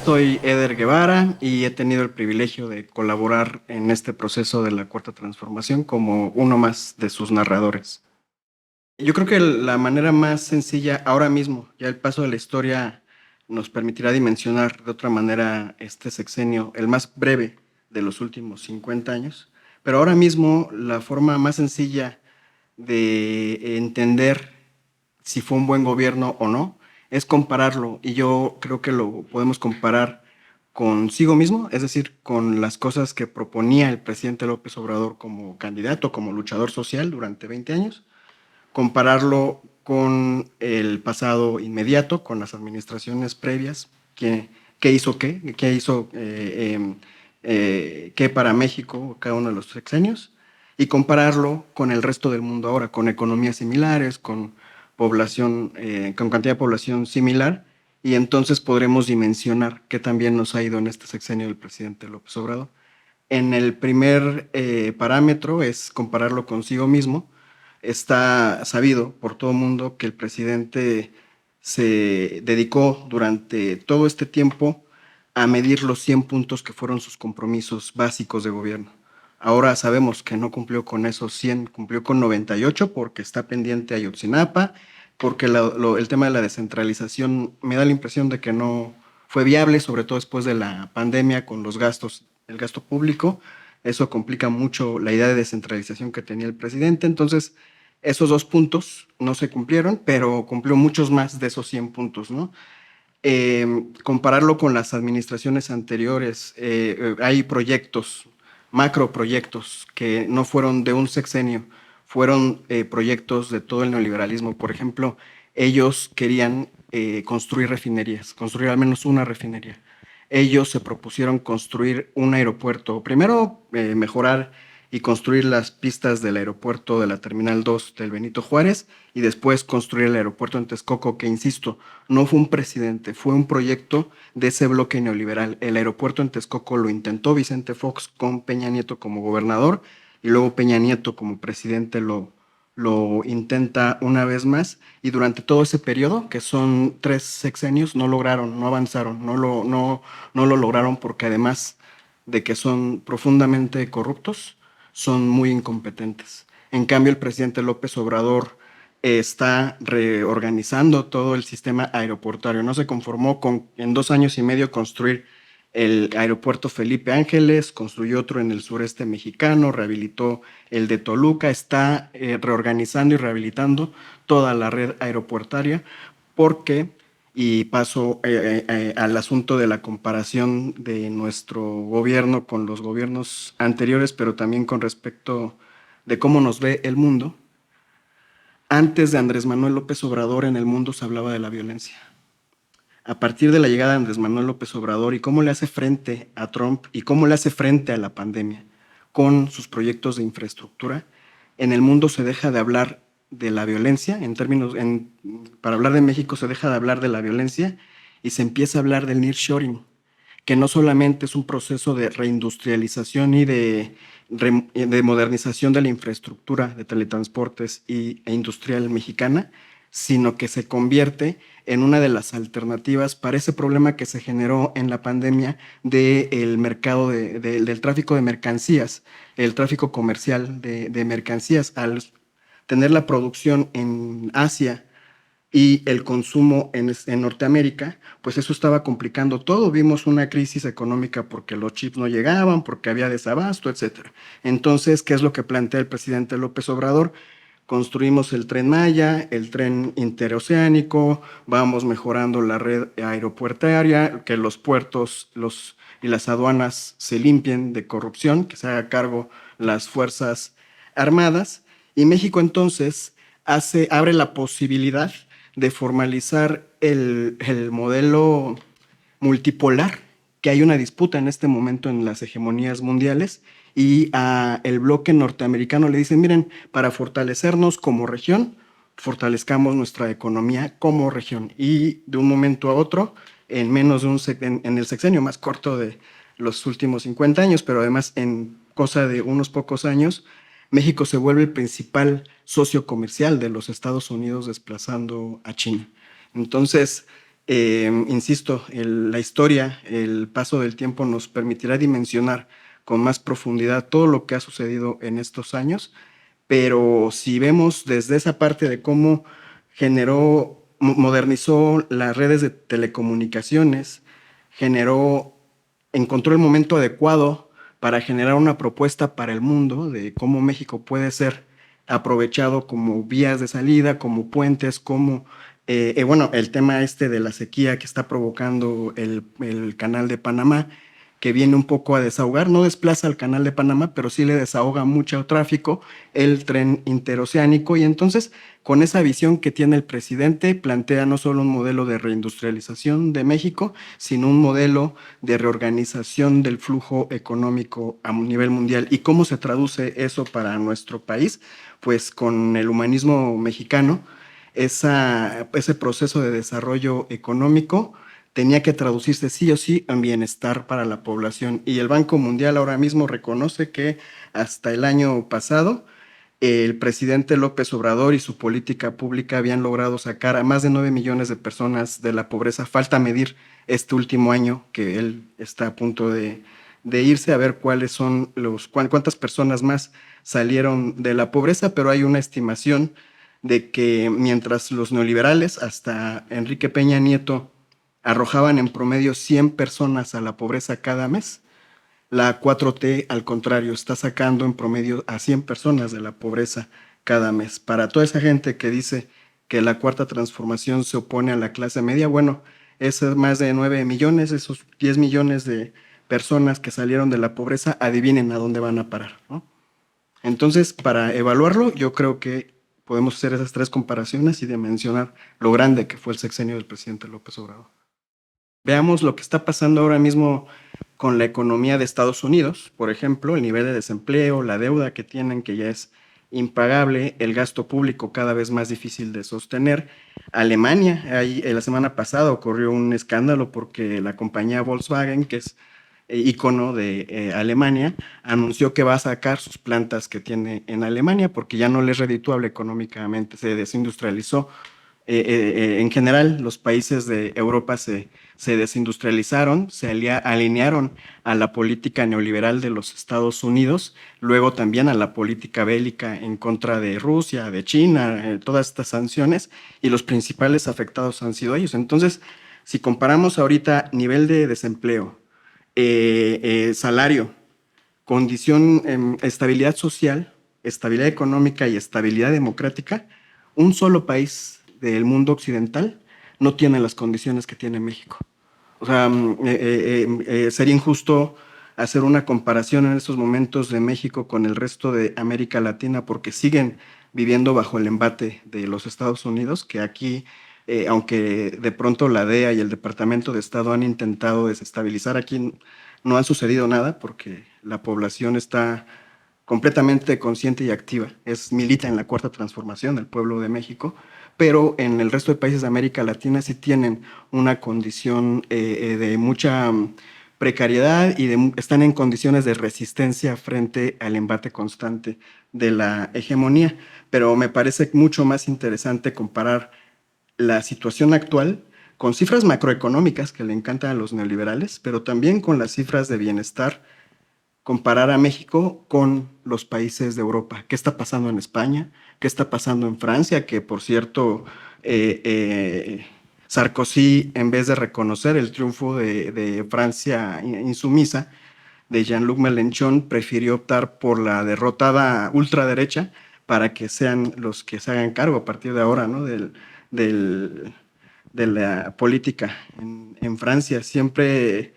Soy Eder Guevara y he tenido el privilegio de colaborar en este proceso de la Cuarta Transformación como uno más de sus narradores. Yo creo que la manera más sencilla ahora mismo, ya el paso de la historia nos permitirá dimensionar de otra manera este sexenio, el más breve de los últimos 50 años, pero ahora mismo la forma más sencilla de entender si fue un buen gobierno o no es compararlo, y yo creo que lo podemos comparar consigo mismo, es decir, con las cosas que proponía el presidente López Obrador como candidato, como luchador social durante 20 años, compararlo con el pasado inmediato, con las administraciones previas, qué hizo qué hizo qué para México cada uno de los sexenios, y compararlo con el resto del mundo ahora, con economías similares, con población, con cantidad de población similar, y entonces podremos dimensionar qué también nos ha ido en este sexenio del presidente López Obrador. En el primer parámetro es compararlo consigo mismo. Está sabido por todo el mundo que el presidente se dedicó durante todo este tiempo a medir los 100 puntos que fueron sus compromisos básicos de gobierno. Ahora sabemos que no cumplió con esos 100, cumplió con 98 porque está pendiente Ayotzinapa, porque el tema de la descentralización me da la impresión de que no fue viable, sobre todo después de la pandemia con los gastos, el gasto público. Eso complica mucho la idea de descentralización que tenía el presidente. Entonces, esos dos puntos no se cumplieron, pero cumplió muchos más de esos 100 puntos, ¿no? Compararlo con las administraciones anteriores, hay proyectos, macroproyectos, que no fueron de un sexenio, fueron proyectos de todo el neoliberalismo. Por ejemplo, ellos querían construir refinerías, construir al menos una refinería. Ellos se propusieron construir un aeropuerto, primero mejorar y construir las pistas del aeropuerto de la Terminal 2 del Benito Juárez, y después construir el aeropuerto en Texcoco, que insisto, no fue un presidente, fue un proyecto de ese bloque neoliberal. El aeropuerto en Texcoco lo intentó Vicente Fox con Peña Nieto como gobernador, y luego Peña Nieto como presidente lo intenta una vez más, y durante todo ese periodo, que son 3 sexenios, no lograron, no avanzaron, no lo lograron, porque además de que son profundamente corruptos, son muy incompetentes. En cambio, el presidente López Obrador está reorganizando todo el sistema aeroportuario. No se conformó con en 2 años y medio construir el aeropuerto Felipe Ángeles, construyó otro en el sureste mexicano, rehabilitó el de Toluca, está reorganizando y rehabilitando toda la red aeroportuaria, porque, y paso al asunto de la comparación de nuestro gobierno con los gobiernos anteriores, pero también con respecto de cómo nos ve el mundo. Antes de Andrés Manuel López Obrador, en el mundo se hablaba de la violencia. A partir de la llegada de Andrés Manuel López Obrador y cómo le hace frente a Trump y cómo le hace frente a la pandemia con sus proyectos de infraestructura, en el mundo se deja de hablar de la violencia, para hablar de México se deja de hablar de la violencia y se empieza a hablar del nearshoring, que no solamente es un proceso de reindustrialización y de modernización de la infraestructura de teletransportes e industrial mexicana, sino que se convierte en una de las alternativas para ese problema que se generó en la pandemia del mercado del tráfico de mercancías, el tráfico comercial de mercancías. Al tener la producción en Asia y el consumo en Norteamérica, pues eso estaba complicando todo. Vimos una crisis económica porque los chips no llegaban, porque había desabasto, etcétera. Entonces, ¿qué es lo que plantea el presidente López Obrador? Construimos el Tren Maya, el tren interoceánico, vamos mejorando la red aeropuertaria, que los puertos y las aduanas se limpien de corrupción, que se haga cargo las Fuerzas Armadas. Y México entonces abre la posibilidad de formalizar el modelo multipolar, que hay una disputa en este momento en las hegemonías mundiales, y a el bloque norteamericano le dicen, miren, para fortalecernos como región, fortalezcamos nuestra economía como región. Y de un momento a otro, en menos de en el sexenio más corto de los últimos 50 años, pero además en cosa de unos pocos años, México se vuelve el principal socio comercial de los Estados Unidos, desplazando a China. Entonces, Insisto, la historia, el paso del tiempo nos permitirá dimensionar con más profundidad todo lo que ha sucedido en estos años, pero si vemos desde esa parte de cómo modernizó las redes de telecomunicaciones, encontró el momento adecuado para generar una propuesta para el mundo de cómo México puede ser aprovechado como vías de salida, como puentes, como bueno, el tema este de la sequía que está provocando el canal de Panamá, que viene un poco a desahogar, no desplaza al canal de Panamá, pero sí le desahoga mucho tráfico, el tren interoceánico, y entonces con esa visión que tiene el presidente plantea no solo un modelo de reindustrialización de México, sino un modelo de reorganización del flujo económico a nivel mundial. ¿Y cómo se traduce eso para nuestro país? Pues con el humanismo mexicano, ese proceso de desarrollo económico tenía que traducirse sí o sí en bienestar para la población. Y el Banco Mundial ahora mismo reconoce que hasta el año pasado el presidente López Obrador y su política pública habían logrado sacar a más de 9 millones de personas de la pobreza. Falta medir este último año que él está a punto de irse, a ver cuáles son cuántas personas más salieron de la pobreza, pero hay una estimación de que mientras los neoliberales, hasta Enrique Peña Nieto, arrojaban en promedio 100 personas a la pobreza cada mes, la 4T, al contrario, está sacando en promedio a 100 personas de la pobreza cada mes. Para toda esa gente que dice que la cuarta transformación se opone a la clase media, bueno, es más de 9 millones, esos 10 millones de personas que salieron de la pobreza, adivinen a dónde van a parar, ¿no? Entonces, para evaluarlo, yo creo que podemos hacer esas tres comparaciones y dimensionar lo grande que fue el sexenio del presidente López Obrador. Veamos lo que está pasando ahora mismo con la economía de Estados Unidos, por ejemplo, el nivel de desempleo, la deuda que tienen, que ya es impagable, el gasto público cada vez más difícil de sostener. Alemania, la semana pasada ocurrió un escándalo porque la compañía Volkswagen, que es ícono de Alemania, anunció que va a sacar sus plantas que tiene en Alemania porque ya no le es redituable económicamente, se desindustrializó. En general, los países de Europa se desindustrializaron, se alinearon a la política neoliberal de los Estados Unidos, luego también a la política bélica en contra de Rusia, de China, todas estas sanciones, y los principales afectados han sido ellos. Entonces, si comparamos ahorita nivel de desempleo, salario, condición, estabilidad social, estabilidad económica y estabilidad democrática, un solo país del mundo occidental no tiene las condiciones que tiene México. O sea, sería injusto hacer una comparación en estos momentos de México con el resto de América Latina porque siguen viviendo bajo el embate de los Estados Unidos, que aquí, aunque de pronto la DEA y el Departamento de Estado han intentado desestabilizar, aquí no ha sucedido nada porque la población está completamente consciente y activa. Milita en la cuarta transformación del pueblo de México, pero en el resto de países de América Latina sí tienen una condición de mucha precariedad y están en condiciones de resistencia frente al embate constante de la hegemonía. Pero me parece mucho más interesante comparar la situación actual con cifras macroeconómicas que le encantan a los neoliberales, pero también con las cifras de bienestar, comparar a México con los países de Europa. ¿Qué está pasando en España? ¿Qué está pasando en Francia? Que, por cierto, Sarkozy, en vez de reconocer el triunfo de Francia insumisa, de Jean-Luc Mélenchon, prefirió optar por la derrotada ultraderecha para que sean los que se hagan cargo a partir de ahora, ¿no? Del, de la política en Francia. Siempre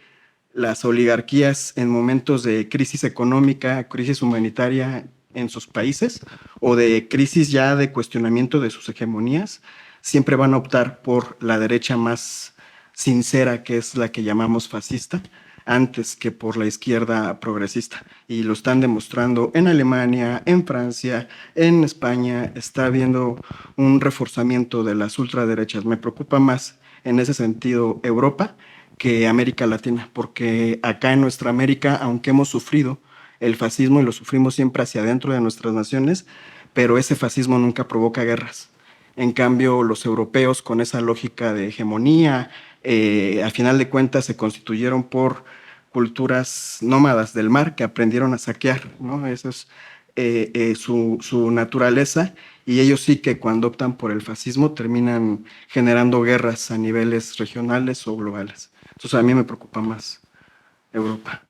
las oligarquías en momentos de crisis económica, crisis humanitaria en sus países o de crisis ya de cuestionamiento de sus hegemonías, siempre van a optar por la derecha más sincera, que es la que llamamos fascista, antes que por la izquierda progresista. Y lo están demostrando en Alemania, en Francia, en España. Está habiendo un reforzamiento de las ultraderechas. Me preocupa más en ese sentido Europa que América Latina, porque acá en nuestra América, aunque hemos sufrido el fascismo y lo sufrimos siempre hacia adentro de nuestras naciones, pero ese fascismo nunca provoca guerras. En cambio, los europeos, con esa lógica de hegemonía, a final de cuentas se constituyeron por culturas nómadas del mar que aprendieron a saquear, ¿no? Esa es su naturaleza, y ellos sí que cuando optan por el fascismo terminan generando guerras a niveles regionales o globales. Entonces a mí me preocupa más Europa.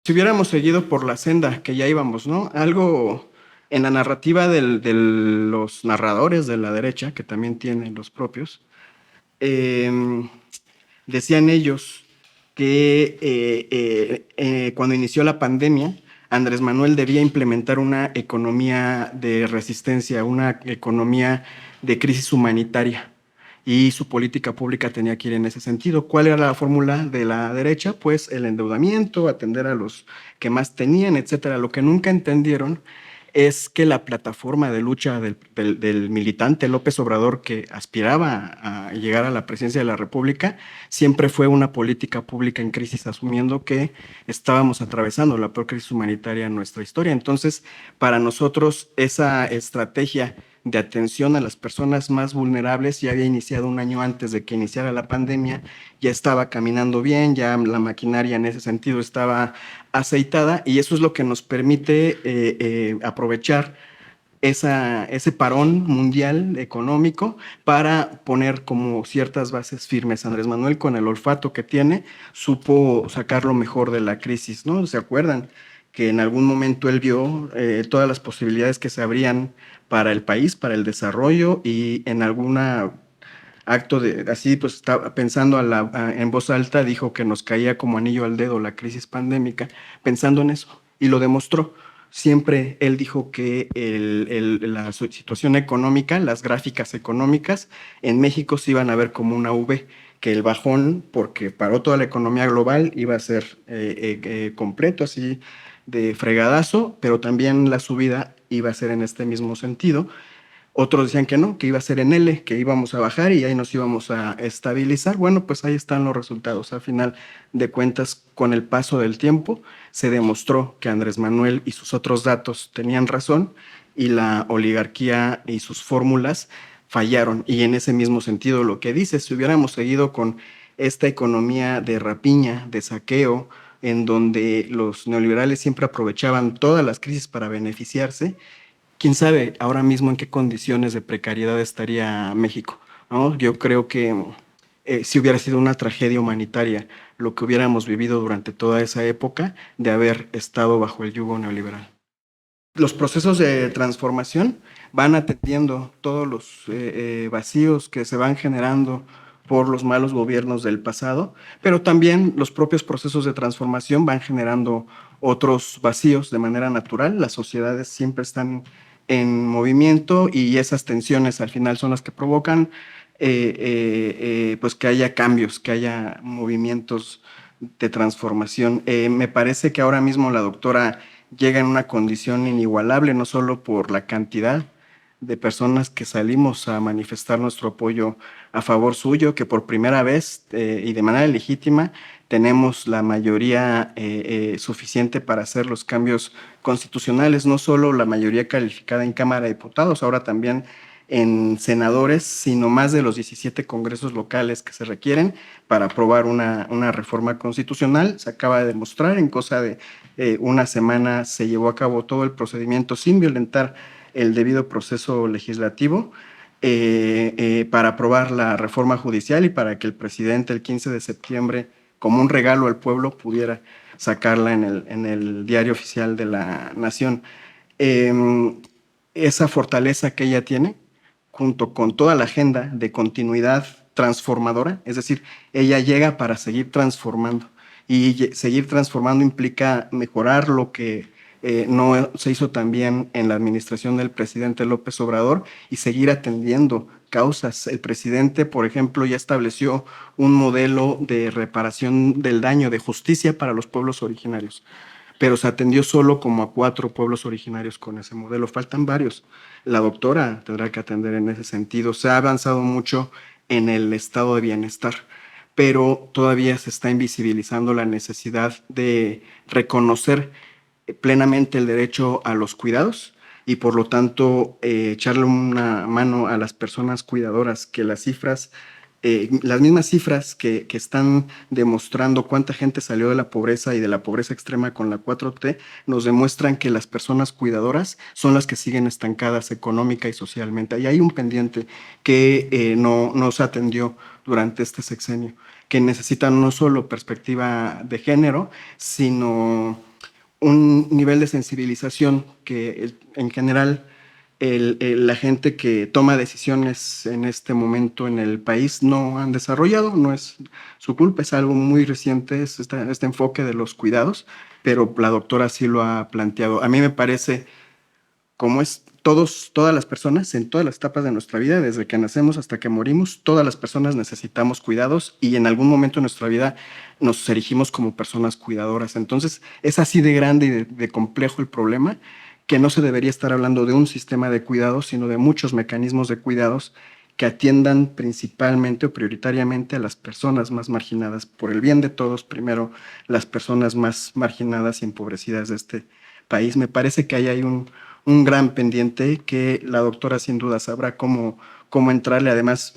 Si hubiéramos seguido por la senda que ya íbamos, ¿no? Algo en la narrativa de los narradores de la derecha, que también tienen los propios, eh, decían ellos que cuando inició la pandemia, Andrés Manuel debía implementar una economía de resistencia, una economía de crisis humanitaria, y su política pública tenía que ir en ese sentido. ¿Cuál era la fórmula de la derecha? Pues el endeudamiento, atender a los que más tenían, etcétera. Lo que nunca entendieron es que la plataforma de lucha del militante López Obrador, que aspiraba a llegar a la presidencia de la República, siempre fue una política pública en crisis, asumiendo que estábamos atravesando la peor crisis humanitaria en nuestra historia. Entonces, para nosotros, esa estrategia de atención a las personas más vulnerables ya había iniciado un año antes de que iniciara la pandemia, ya estaba caminando bien, ya la maquinaria en ese sentido estaba aceitada, y eso es lo que nos permite aprovechar ese parón mundial económico para poner como ciertas bases firmes. Andrés Manuel, con el olfato que tiene, supo sacar lo mejor de la crisis, ¿no? ¿Se acuerdan que en algún momento él vio todas las posibilidades que se abrían para el país, para el desarrollo, y en alguna acto de así, pues estaba pensando en voz alta, dijo que nos caía como anillo al dedo la crisis pandémica, pensando en eso, y lo demostró. Siempre él dijo que la situación económica, las gráficas económicas en México se iban a ver como una V, que el bajón, porque paró toda la economía global, iba a ser completo, así de fregadazo, pero también la subida iba a ser en este mismo sentido. Otros decían que no, que iba a ser en L, que íbamos a bajar y ahí nos íbamos a estabilizar. Bueno, pues ahí están los resultados. Al final de cuentas, con el paso del tiempo, se demostró que Andrés Manuel y sus otros datos tenían razón, y la oligarquía y sus fórmulas fallaron. Y en ese mismo sentido, lo que dice, si hubiéramos seguido con esta economía de rapiña, de saqueo, en donde los neoliberales siempre aprovechaban todas las crisis para beneficiarse, quién sabe ahora mismo en qué condiciones de precariedad estaría México, ¿no? Yo creo que si hubiera sido una tragedia humanitaria lo que hubiéramos vivido durante toda esa época de haber estado bajo el yugo neoliberal. Los procesos de transformación van atendiendo todos los vacíos que se van generando por los malos gobiernos del pasado, pero también los propios procesos de transformación van generando otros vacíos de manera natural. Las sociedades siempre están en movimiento, y esas tensiones al final son las que provocan pues que haya cambios, que haya movimientos de transformación. Me parece que ahora mismo la doctora llega en una condición inigualable, no solo por la cantidad de personas que salimos a manifestar nuestro apoyo a favor suyo, que por primera vez y de manera legítima tenemos la mayoría suficiente para hacer los cambios constitucionales, no solo la mayoría calificada en Cámara de Diputados, ahora también en senadores, sino más de los 17 congresos locales que se requieren para aprobar una reforma constitucional. Se acaba de demostrar, en cosa de una semana se llevó a cabo todo el procedimiento sin violentar el debido proceso legislativo para aprobar la reforma judicial y para que el presidente el 15 de septiembre, como un regalo al pueblo, pudiera sacarla en el diario oficial de la nación. Esa fortaleza que ella tiene, junto con toda la agenda de continuidad transformadora, es decir, ella llega para seguir transformando, y seguir transformando implica mejorar lo que no se hizo tan bien en la administración del presidente López Obrador, y seguir atendiendo causas. El presidente, por ejemplo, ya estableció un modelo de reparación del daño, de justicia para los pueblos originarios, pero se atendió solo como a 4 pueblos originarios con ese modelo. Faltan varios. La doctora tendrá que atender en ese sentido. Se ha avanzado mucho en el estado de bienestar, pero todavía se está invisibilizando la necesidad de reconocer plenamente el derecho a los cuidados, y por lo tanto echarle una mano a las personas cuidadoras, que las cifras, las mismas cifras que están demostrando cuánta gente salió de la pobreza y de la pobreza extrema con la 4T, nos demuestran que las personas cuidadoras son las que siguen estancadas económica y socialmente. Ahí hay un pendiente que no se atendió durante este sexenio, que necesitan no solo perspectiva de género, sino un nivel de sensibilización que en general la gente que toma decisiones en este momento en el país no han desarrollado, no es su culpa, es algo muy reciente, es este enfoque de los cuidados, pero la doctora sí lo ha planteado. A mí me parece, como es todas las personas, en todas las etapas de nuestra vida, desde que nacemos hasta que morimos, todas las personas necesitamos cuidados y en algún momento de nuestra vida nos erigimos como personas cuidadoras. Entonces, es así de grande y de complejo el problema que no se debería estar hablando de un sistema de cuidados, sino de muchos mecanismos de cuidados que atiendan principalmente o prioritariamente a las personas más marginadas, por el bien de todos, primero las personas más marginadas y empobrecidas de este país. Me parece que ahí hay un gran pendiente que la doctora sin duda sabrá cómo entrarle. Además,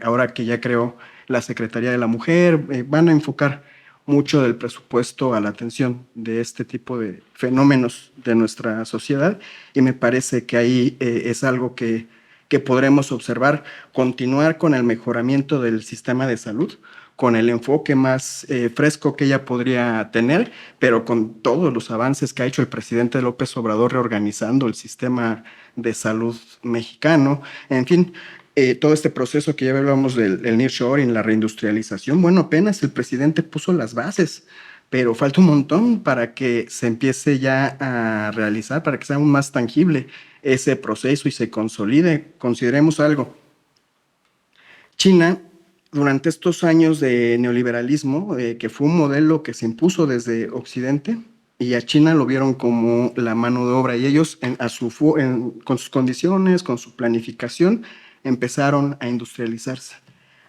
ahora que ya creó la Secretaría de la Mujer, van a enfocar mucho del presupuesto a la atención de este tipo de fenómenos de nuestra sociedad y me parece que ahí es algo que podremos observar, continuar con el mejoramiento del sistema de salud, con el enfoque más fresco que ella podría tener, pero con todos los avances que ha hecho el presidente López Obrador reorganizando el sistema de salud mexicano, en fin, todo este proceso que ya hablábamos del nearshoring, la reindustrialización, bueno, apenas el presidente puso las bases, pero falta un montón para que se empiece ya a realizar, para que sea aún más tangible ese proceso y se consolide. Consideremos algo. China, durante estos años de neoliberalismo, que fue un modelo que se impuso desde Occidente, y a China lo vieron como la mano de obra, y ellos con sus condiciones, con su planificación, empezaron a industrializarse.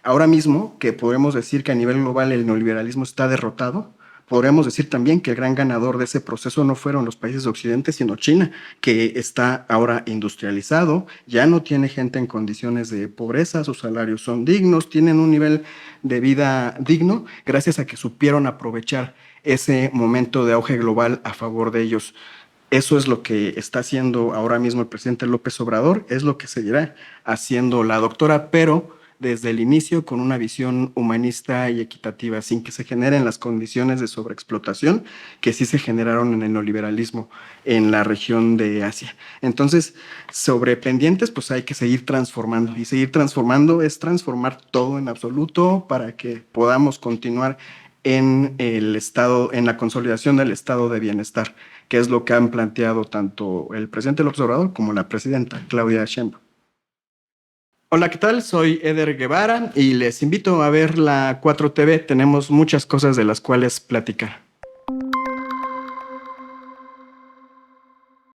Ahora mismo, que podemos decir que a nivel global el neoliberalismo está derrotado, podríamos decir también que el gran ganador de ese proceso no fueron los países de Occidente, sino China, que está ahora industrializado, ya no tiene gente en condiciones de pobreza, sus salarios son dignos, tienen un nivel de vida digno, gracias a que supieron aprovechar ese momento de auge global a favor de ellos. Eso es lo que está haciendo ahora mismo el presidente López Obrador, es lo que seguirá haciendo la doctora, pero desde el inicio con una visión humanista y equitativa, sin que se generen las condiciones de sobreexplotación que sí se generaron en el neoliberalismo en la región de Asia. Entonces, sobre pendientes, pues hay que seguir transformando, y seguir transformando es transformar todo en absoluto para que podamos continuar en el estado, en la consolidación del estado de bienestar, que es lo que han planteado tanto el presidente López Obrador como la presidenta Claudia Sheinbaum. Hola, ¿qué tal? Soy Eder Guevara y les invito a ver la 4TV. Tenemos muchas cosas de las cuales platicar.